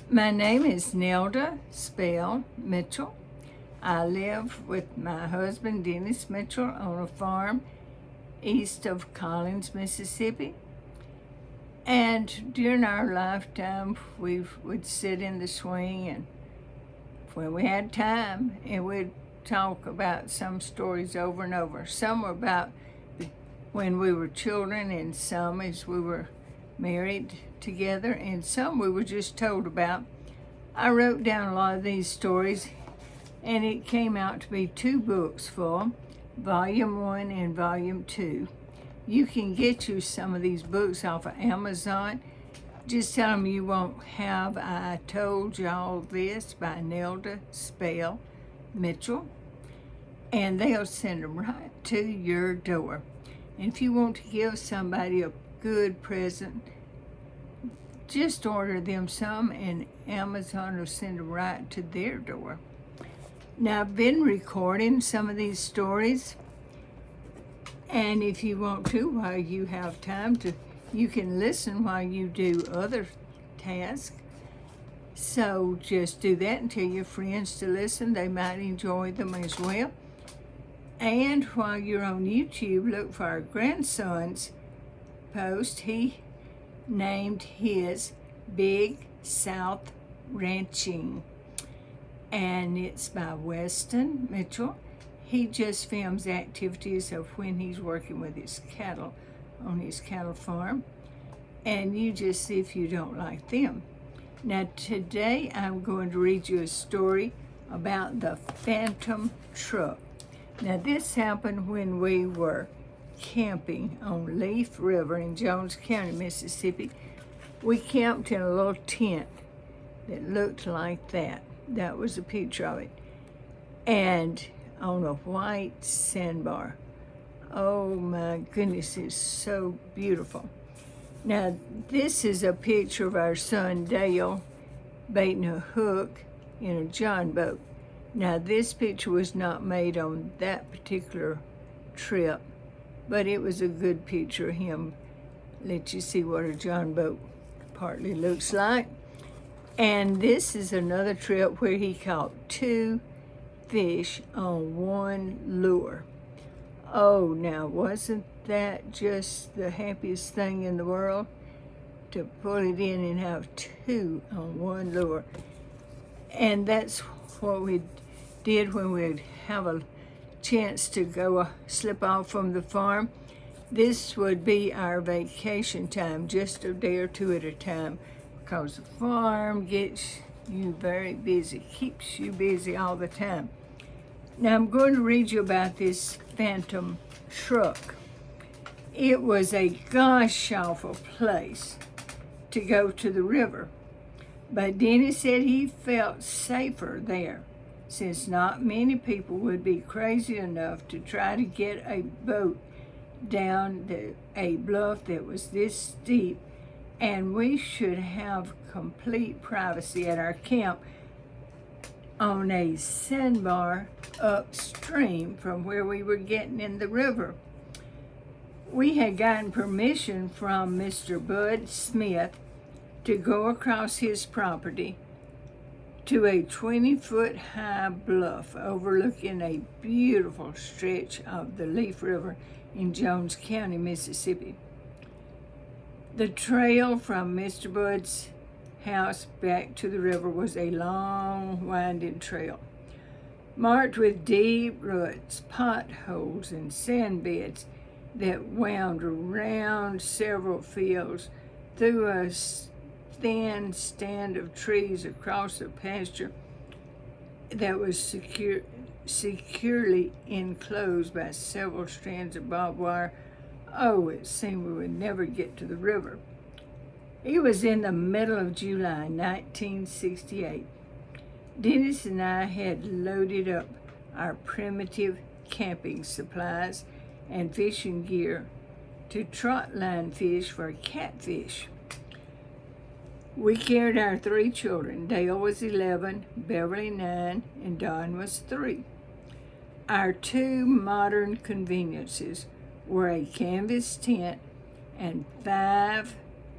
My name is Nelda Spell Mitchell. I live with my husband Dennis Mitchell on a farm east of Collins, Mississippi. And during our lifetime, we would sit in the swing, and when we had time, and we'd talk about some stories over and over. Some were about when we were children, and some as we were married together, and some we were just told about. I wrote down a lot of these stories, and it came out to be 2 books full, Volume 1 and Volume 2. You can get you some of these books off of Amazon. Just tell them you won't have I Told Y'all This by Nelda Spell Mitchell, and they'll send them right to your door. And if you want to give somebody a good present, just order them some, and Amazon will send them right to their door. Now, I've been recording some of these stories, and if you want to, while you have time to, you can listen while you do other tasks. So just do that and tell your friends to listen. They might enjoy them as well. And while you're on YouTube, look for our grandson's post. He named his Big South Ranching, and it's by Weston Mitchell. He just films activities of when he's working with his cattle on his cattle farm, and you just see if you don't like them. Now today I'm going to read you a story about the Phantom Truck. Now this happened when we were camping on Leaf River in Jones County, Mississippi. We camped in a little tent that looked like that. That was a picture of it. And on a white sandbar. Oh my goodness, it's so beautiful. Now, this is a picture of our son Dale baiting a hook in a john boat. Now, this picture was not made on that particular trip, but it was a good picture of him. Let you see what a john boat partly looks like. And this is another trip where he caught 2 fish on 1 lure. Oh, now wasn't that just the happiest thing in the world? To pull it in and have 2 on 1 lure. And that's what we did when we'd have a chance to go slip off from the farm. This would be our vacation time, just a day or 2 at a time, because the farm gets you very busy, keeps you busy all the time. Now I'm going to read you about this Phantom Truck. It was a gosh awful place to go to the river, but Dennis said he felt safer there, since not many people would be crazy enough to try to get a boat down a bluff that was this steep, and we should have complete privacy at our camp on a sandbar upstream from where we were getting in the river. We had gotten permission from Mr. Bud Smith to go across his property to a 20-foot high bluff overlooking a beautiful stretch of the Leaf River in Jones County, Mississippi. The trail from Mr. Bud's house back to the river was a long, winding trail, marked with deep ruts, potholes, and sand beds that wound around several fields through a thin stand of trees across a pasture that was securely enclosed by several strands of barbed wire. Oh, it seemed we would never get to the river. It was in the middle of July 1968. Dennis and I had loaded up our primitive camping supplies and fishing gear to trot line fish for catfish. We carried our 3 children. Dale was 11, Beverly 9, and Don was 3. Our 2 modern conveniences were a canvas tent and 5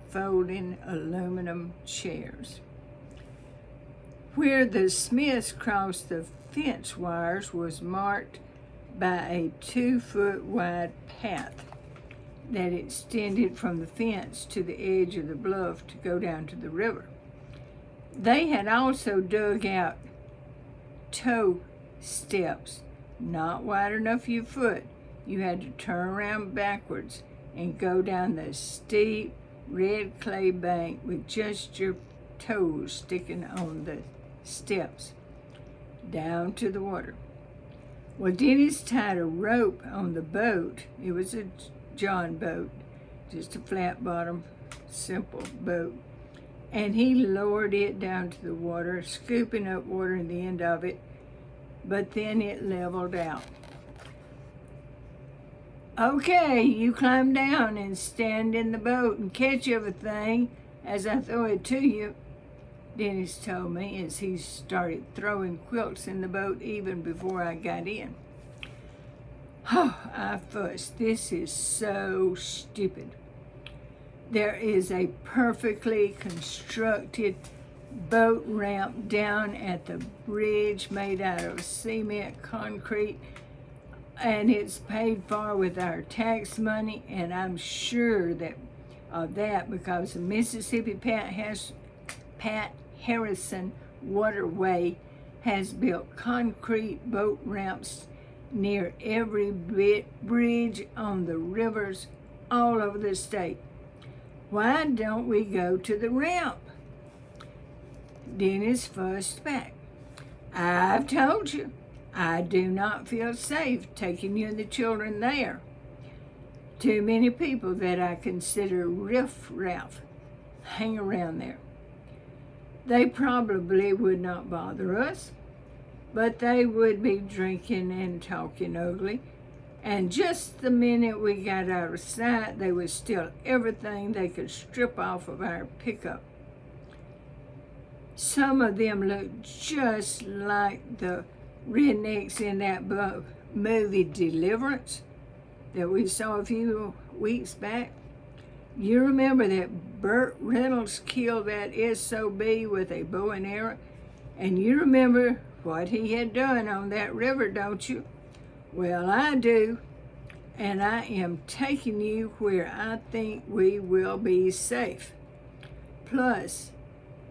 folding aluminum chairs. Where the Smiths crossed the fence wires was marked by a 2-foot wide path that extended from the fence to the edge of the bluff to go down to the river. They had also dug out toe steps, not wide enough for your foot. You had to turn around backwards and go down the steep red clay bank with just your toes sticking on the steps down to the water. Well, Dennis tied a rope on the boat. It was a John boat, just a flat bottom, simple boat. And he lowered it down to the water, scooping up water in the end of it, but then it leveled out. Okay, you climb down and stand in the boat and catch everything as I throw it to you, Dennis told me as he started throwing quilts in the boat even before I got in. Oh, I fussed. This is so stupid. There is a perfectly constructed boat ramp down at the bridge made out of cement concrete, and it's paid for with our tax money, and I'm sure that because the Mississippi Pat Harrison Waterway has built concrete boat ramps near every bridge on the rivers all over the state. Why don't we go to the ramp? Dennis fussed back. I've told you, I do not feel safe taking you and the children there. Too many people that I consider riff-raff hang around there. They probably would not bother us, but they would be drinking and talking ugly. And just the minute we got out of sight, they would steal everything they could strip off of our pickup. Some of them looked just like the rednecks in that movie Deliverance that we saw a few weeks back. You remember that Burt Reynolds killed that SOB with a bow and arrow? And you remember what he had done on that river, don't you? Well, I do, and I am taking you where I think we will be safe. Plus,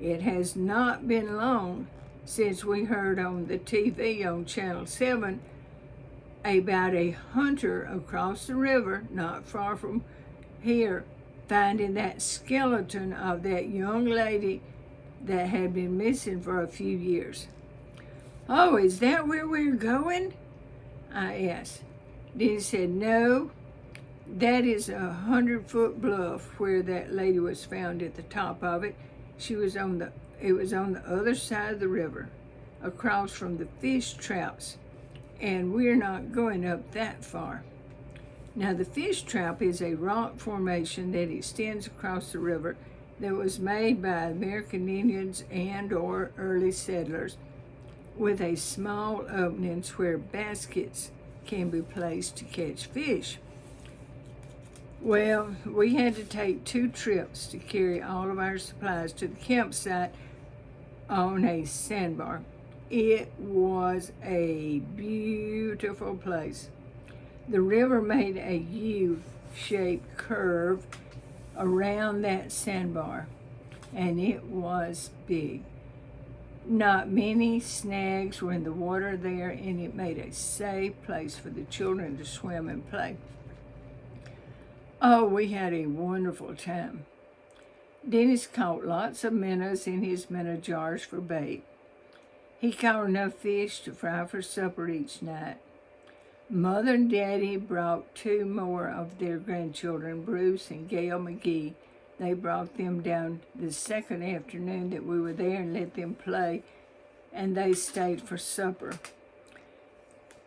it has not been long since we heard on the TV on Channel 7 about a hunter across the river, not far from here, finding that skeleton of that young lady that had been missing for a few years. Oh, is that where we're going? I asked. Denny said, no, that is 100-foot bluff where that lady was found at the top of it. It was on the other side of the river, across from the fish traps, and we're not going up that far. Now, the fish trap is a rock formation that extends across the river that was made by American Indians and or early settlers, with a small openings where baskets can be placed to catch fish. Well, we had to take 2 trips to carry all of our supplies to the campsite on a sandbar. It was a beautiful place. The river made a U-shaped curve around that sandbar, and it was big. Not many snags were in the water there, and it made a safe place for the children to swim and play. Oh, we had a wonderful time. Dennis caught lots of minnows in his minnow jars for bait. He caught enough fish to fry for supper each night. Mother and Daddy brought 2 more of their grandchildren, Bruce and Gail McGee. They brought them down the second afternoon that we were there and let them play, and they stayed for supper.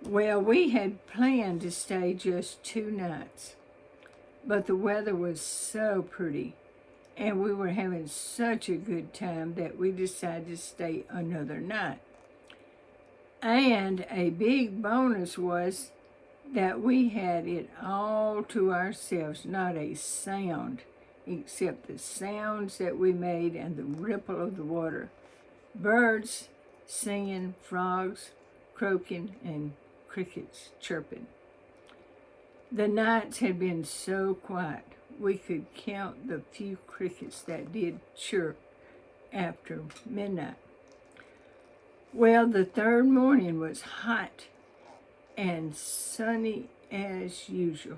Well, we had planned to stay just 2 nights, but the weather was so pretty, and we were having such a good time that we decided to stay another night. And a big bonus was that we had it all to ourselves, not a sound, except the sounds that we made and the ripple of the water. birds singing, frogs croaking, and crickets chirping. The nights had been so quiet we could count the few crickets that did chirp after midnight. Well, the third morning was hot and sunny as usual.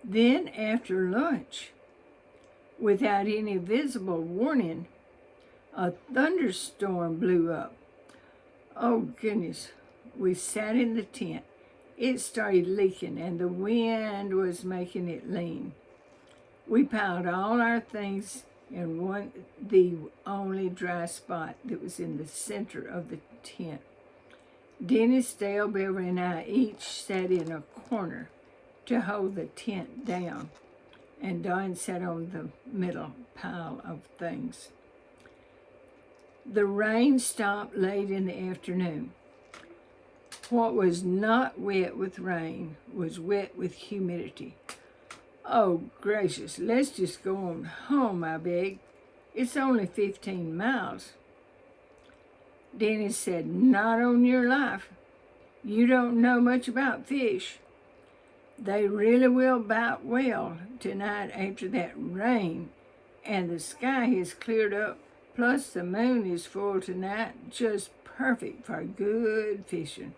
Then, after lunch, without any visible warning, a thunderstorm blew up. Oh, goodness. We sat in the tent. It started leaking, and the wind was making it lean. We piled all our things in the only dry spot that was in the center of the tent. Dennis, Dale, Beverly, and I each sat in a corner to hold the tent down, and Don sat on the middle pile of things. The rain stopped late in the afternoon. What was not wet with rain was wet with humidity. Oh, gracious, let's just go on home, I begged. It's only 15 miles. Dennis said, not on your life. You don't know much about fish. They really will bite well tonight after that rain, and the sky has cleared up, plus the moon is full tonight, just perfect for good fishing.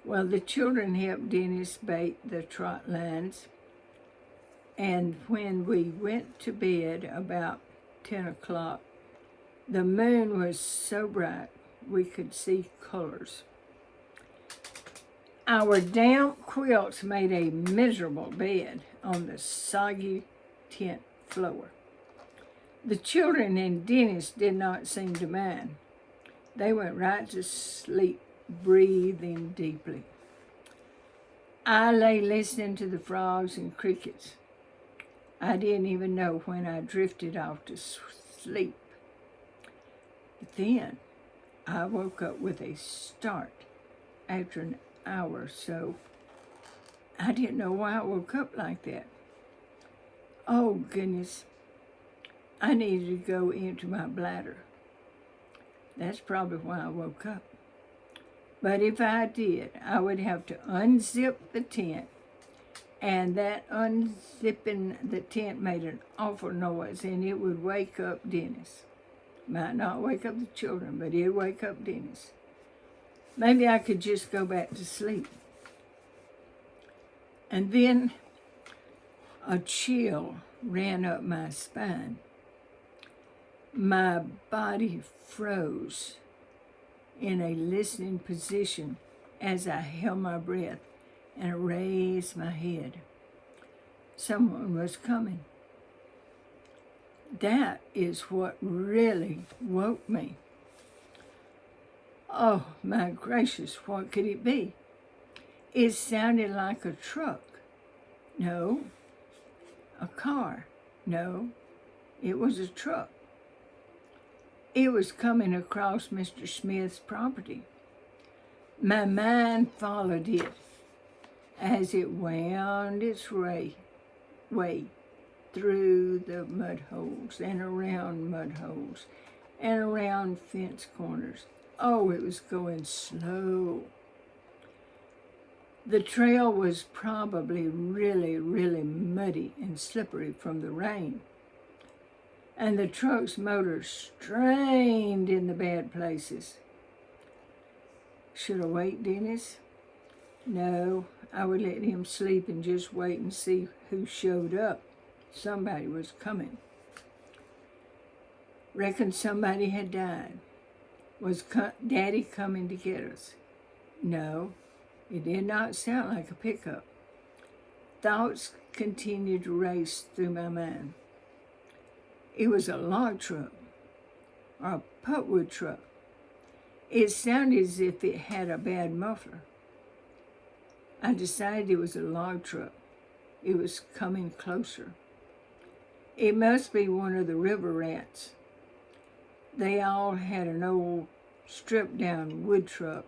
Well, the children helped Dennis bait the trot lines, and when we went to bed about 10 o'clock, the moon was so bright we could see colors. Our damp quilts made a miserable bed on the soggy tent floor. The children and Dennis did not seem to mind. They went right to sleep, breathing deeply. I lay listening to the frogs and crickets. I didn't even know when I drifted off to sleep. But then I woke up with a start after an hour or so. I didn't know why I woke up like that. Oh, goodness. I needed to go into my bladder. That's probably why I woke up. But if I did, I would have to unzip the tent, and that unzipping the tent made an awful noise, and it would wake up Dennis. Might not wake up the children, but it'd wake up Dennis. Maybe I could just go back to sleep. And then a chill ran up my spine. My body froze in a listening position as I held my breath and raised my head. Someone was coming. That is what really woke me. Oh, my gracious, what could it be? It sounded like a truck. No. A car. No. It was a truck. It was coming across Mr. Smith's property. My mind followed it as it wound its way through the mud holes and around mud holes and around fence corners. Oh, it was going slow. The trail was probably really, really muddy and slippery from the rain. And the truck's motor strained in the bad places. Should I wake Dennis? No, I would let him sleep and just wait and see who showed up. Somebody was coming. Reckon somebody had died. Was Daddy coming to get us? No, it did not sound like a pickup. Thoughts continued to race through my mind. It was a log truck or a pulpwood truck. It sounded as if it had a bad muffler. I decided it was a log truck. It was coming closer. It must be one of the river rats. They all had an old stripped-down wood truck.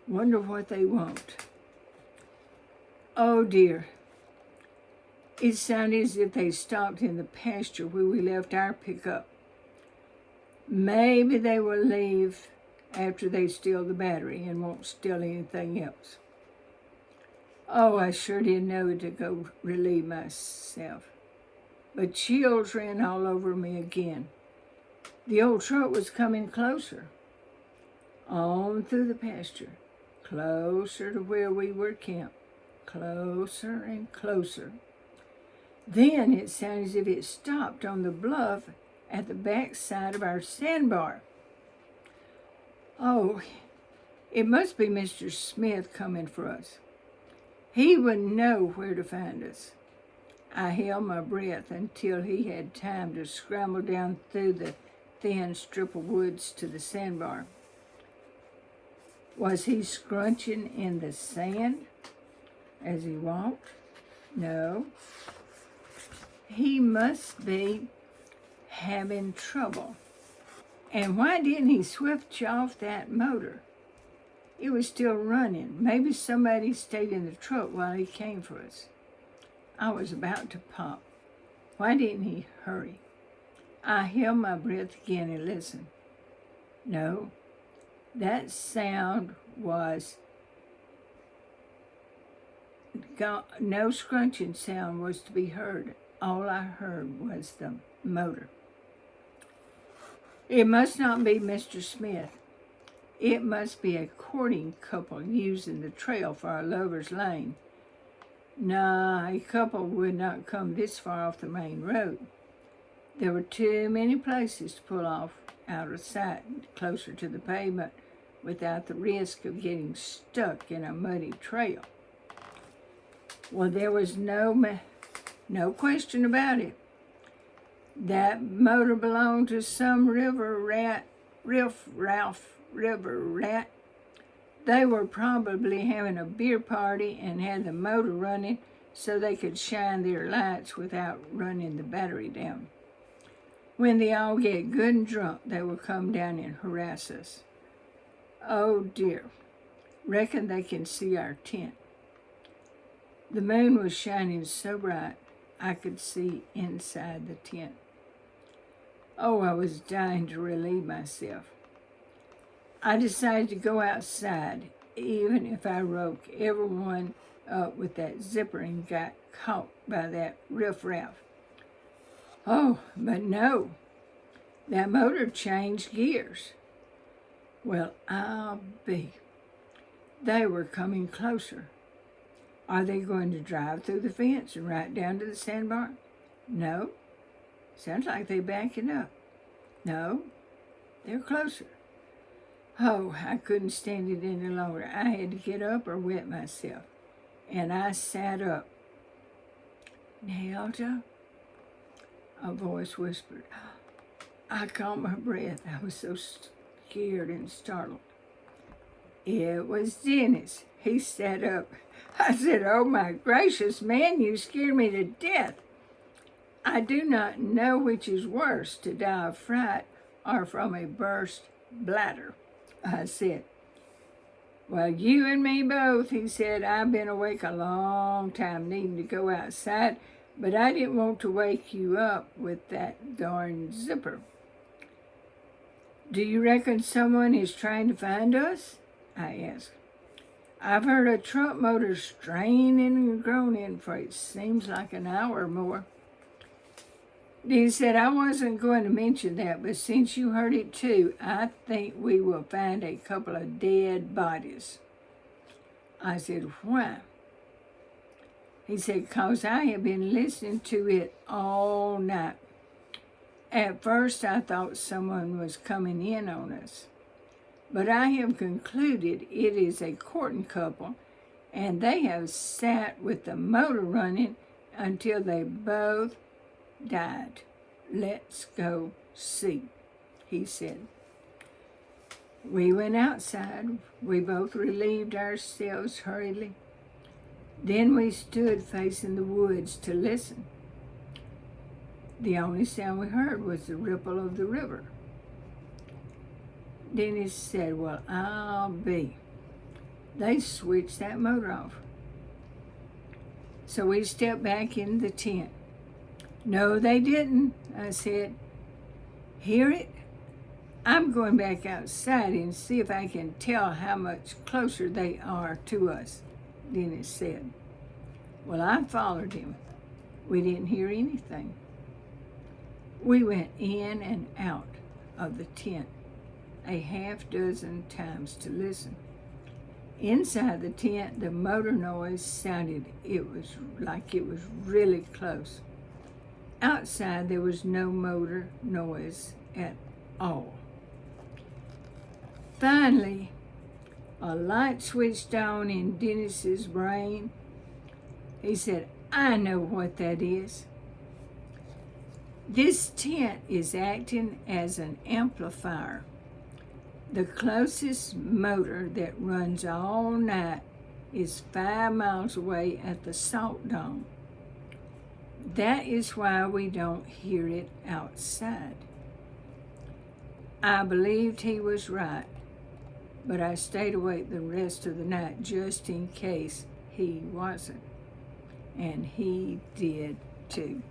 Wonder what they want. Oh, dear. It sounded as if they stopped in the pasture where we left our pickup. Maybe they will leave after they steal the battery and won't steal anything else. Oh, I sure didn't know to go relieve myself. But chills ran all over me again. The old truck was coming closer, on through the pasture, closer to where we were camped, closer and closer. Then it sounded as if it stopped on the bluff at the back side of our sandbar. Oh, it must be Mr. Smith coming for us. He would know where to find us. I held my breath until he had time to scramble down through the thin strip of woods to the sandbar. Was he scrunching in the sand as he walked? No. He must be having trouble. And why didn't he switch off that motor? It was still running. Maybe somebody stayed in the truck while he came for us. I was about to pop. Why didn't he hurry? I held my breath again and listened. No, that sound was, no scrunching sound was to be heard. All I heard was the motor. It must not be Mr. Smith. It must be a courting couple using the trail for a lover's lane. Nah, a couple would not come this far off the main road. There were too many places to pull off out of sight, closer to the pavement, without the risk of getting stuck in a muddy trail. Well, there was no question about it. That motor belonged to some river rat. They were probably having a beer party and had the motor running so they could shine their lights without running the battery down. When they all get good and drunk, they will come down and harass us. Oh dear, reckon they can see our tent. The moon was shining so bright I could see inside the tent. Oh, I was dying to relieve myself. I decided to go outside, even if I woke everyone up with that zipper and got caught by that riffraff. Oh, but no, that motor changed gears. Well, I'll be. They were coming closer. Are they going to drive through the fence and right down to the sandbar? No. Sounds like they're backing up. No, they're closer. Oh, I couldn't stand it any longer. I had to get up or wet myself. And I sat up. Nelda? A voice whispered. I caught my breath. I was so scared and startled. It was Dennis. He sat up. I said, oh my gracious, man, you scared me to death. I do not know which is worse, to die of fright or from a burst bladder, I said. Well, you and me both, he said. I've been awake a long time needing to go outside, but I didn't want to wake you up with that darn zipper. Do you reckon someone is trying to find us? I asked. I've heard a truck motor straining and groaning for it seems like an hour or more. He said, I wasn't going to mention that, but since you heard it too, I think we will find a couple of dead bodies. I said, why? He said, because I have been listening to it all night. At first, I thought someone was coming in on us, but I have concluded it is a courting couple, and they have sat with the motor running until they both died. Let's go see, he said. We went outside. We both relieved ourselves hurriedly. Then we stood facing the woods to listen. The only sound we heard was the ripple of the river. Dennis said, well, I'll be. They switched that motor off. So we stepped back in the tent. No, they didn't, I said. Hear it? I'm going back outside and see if I can tell how much closer they are to us, Dennis said. Well, I followed him. We didn't hear anything. We went in and out of the tent a half dozen times to listen. Inside the tent, the motor noise sounded like it was really close. Outside, there was no motor noise at all. Finally, a light switched on in Dennis's brain. He said, I know what that is. This tent is acting as an amplifier. The closest motor that runs all night is 5 miles away at the Salt Dome. That is why we don't hear it outside. I believed he was right, but I stayed awake the rest of the night just in case he wasn't. And he did too.